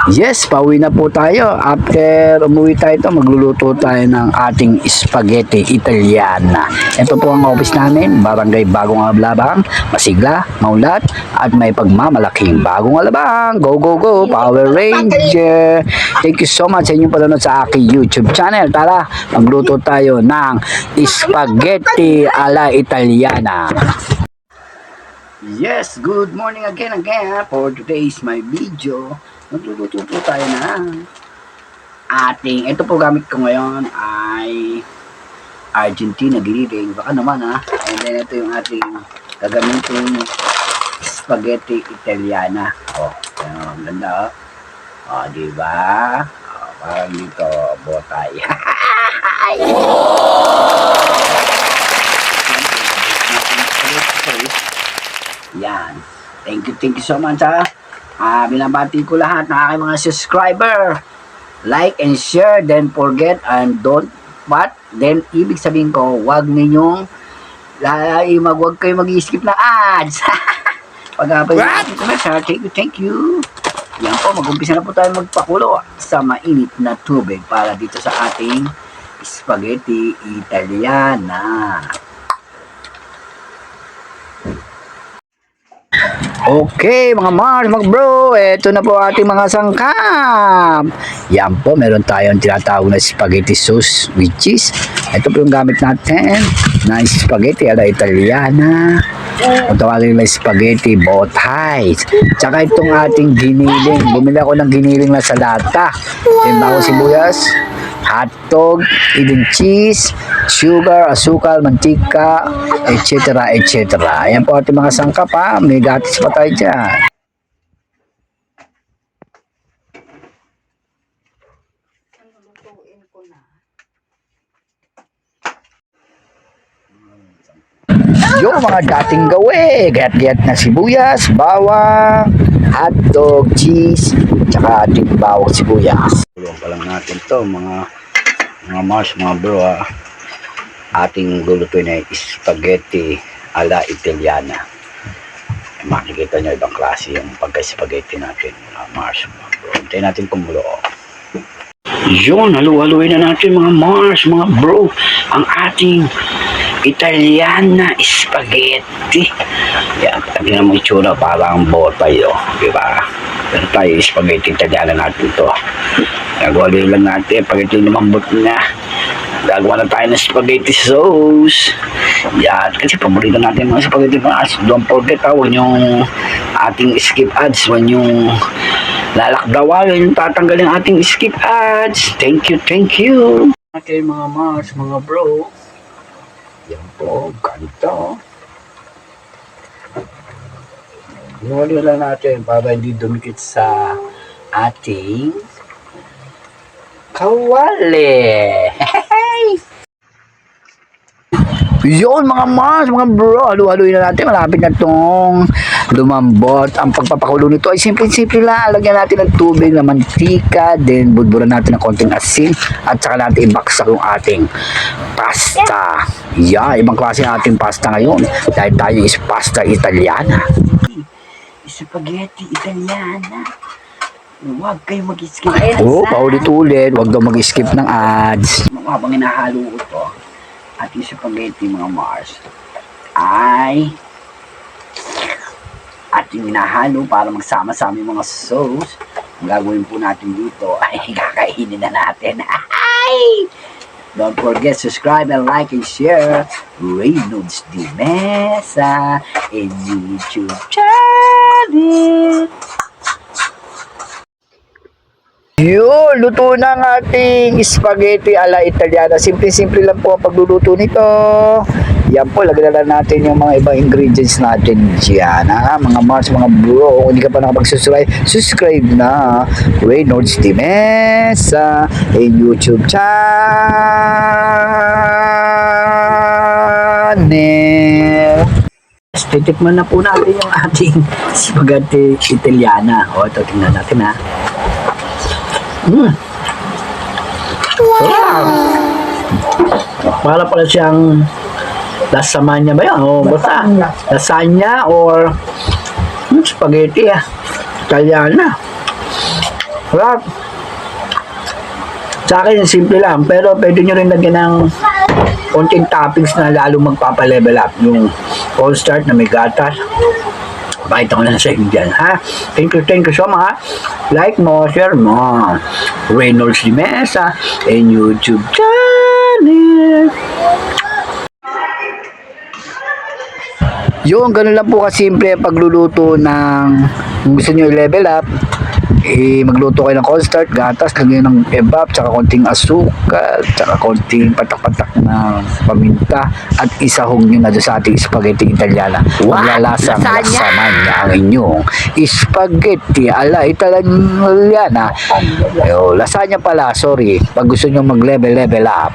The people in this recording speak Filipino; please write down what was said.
Yes, pauwi na po tayo. After umuwi tayo ito, magluluto tayo ng ating spaghetti Italiana. Ito po ang office namin, Barangay Bagong Alabang, Masigla, Maulat, at may pagmamalaking Bagong Alabang. Go, go, go, Power Ranger! Thank you so much sa inyong panonood sa aking YouTube channel. Tara, magluto tayo ng spaghetti alla Italiana. Yes, good morning again for today's my video. Magluluto po tayo ng ating, ito po gamit ko ngayon ay Argentina giling, baka naman and then ito yung ating gagamitin spaghetti Italiana. Ang ganda diba? Parang dito botay. Yan. Thank you so much binabati ko lahat ng aking mga subscriber. Like and share, then forget and don't then ibig sabihin ko, wag kayo mag-skip ng ads. Pag-abay natin commercial, thank you. Yan po, mag-umpisa na po tayo magpakulo sa mainit na tubig para dito sa ating spaghetti Italiana. Okay, mga Mars, mga bro, ito na po ating mga sangkap. Yan po, meron tayong tinatawag na spaghetti sauce with cheese. Ito po yung gamit natin na spaghetti alla Italiana. Kung tawagin na spaghetti botay. Tsaka itong ating giniling. Bumili ako ng giniling na sa lata. Timbang ko sibuyas, hotdog, even cheese, sugar, asukal, mantika, etc. etc. Ayan po ating mga sangkap may gatis pa tayo dyan. Yung mga dating gawe, gayat-gayat na sibuyas, bawang, hotdog, cheese, tsaka ating bawang sibuyas. Tulong pa lang natin to mga Mars, mga bro ating lulutuin ay spaghetti alla Italiana. Makikita nyo ibang klase yung pagka-spaghetti natin, mga Mars, mga bro. Hintayin natin kumulo. Yun, halu-haluin na natin mga Mars, mga bro, ang ating Italiana spaghetti. Yan, tingnan mo itsura, parang botay, diba? Pero tayo, spaghetti Italiana natin to. Nagawa lang natin, pag ito lumambot na, gagawa na tayo ng spaghetti sauce. Yan, kasi paborito natin mga spaghetti sauce. Don't forget, huwag yung ating skip ads, huwag yung lalakdawan, yung tatanggalin ating skip ads. Thank you. Okay, mga Mars, mga bro. Yan po, ganito. Inuwali lang natin para hindi dumikit sa ating kawali. Yun mga Mars, mga bro, halu-haluin na natin. Malapit na itong lumambot. Ang pagpapakulo nito ay simple-simple lang. Lagyan natin ng tubig na mantika, then budburan natin ng konting asin, at saka natin ibaksak yung ating pasta. Yan, ibang klase ng ating pasta ngayon. Dahil tayo is pasta Italiana. Spaghetti Italiana. Huwag kayo mag-skip. Paulit-ulit. Huwag daw mag-skip ng ads. Habang hinahalo ito, ating spaghetti mga Mars ay ating hinahalo para magsama-sama yung mga sauce. Ang gagawin po natin dito ay kakainin na natin. Don't forget, subscribe and like and share Reynolds Di Mesa in YouTube channel. Yun, luto na ang ating spaghetti alla Italiana. Simple-simple lang po ang pagluluto nito. Yan po, lagyan na natin yung mga ibang ingredients natin dyan. Mga Mars, mga bro, kung hindi ka pa nakapag-subscribe, subscribe na. Reynolds Di Mesa in YouTube channel. Titikman na po natin yung ating spaghetti Italiana. Ito, tingnan natin Wow! Para pala siyang lasagna ba yun? O basta lasagna or spaghetti Italiana. Sarap. Sa akin, simple lang. Pero pwede nyo rin lagyan ng konting toppings na lalo magpapa-level up. Yung cornstarch na may gatas. Pakita ko na sa inyo dyan, ha? Thank you so much. Like mo, share mo. Reynolds Di Mesa and YouTube channel. Yung ganun lang po kasimple pagluluto ng kung gusto nyo i-level up. Magluto kayo ng cornstarch, gatas, lagyan ng evap, tsaka konting asukal, tsaka konting patak-patak na paminta at isahog nyo na doon sa ating spaghetti Italiana. Maglalasang lasaman niya ang inyong spaghetti ala Italiana. Lasagna pala, sorry, pag gusto nyo mag-level up.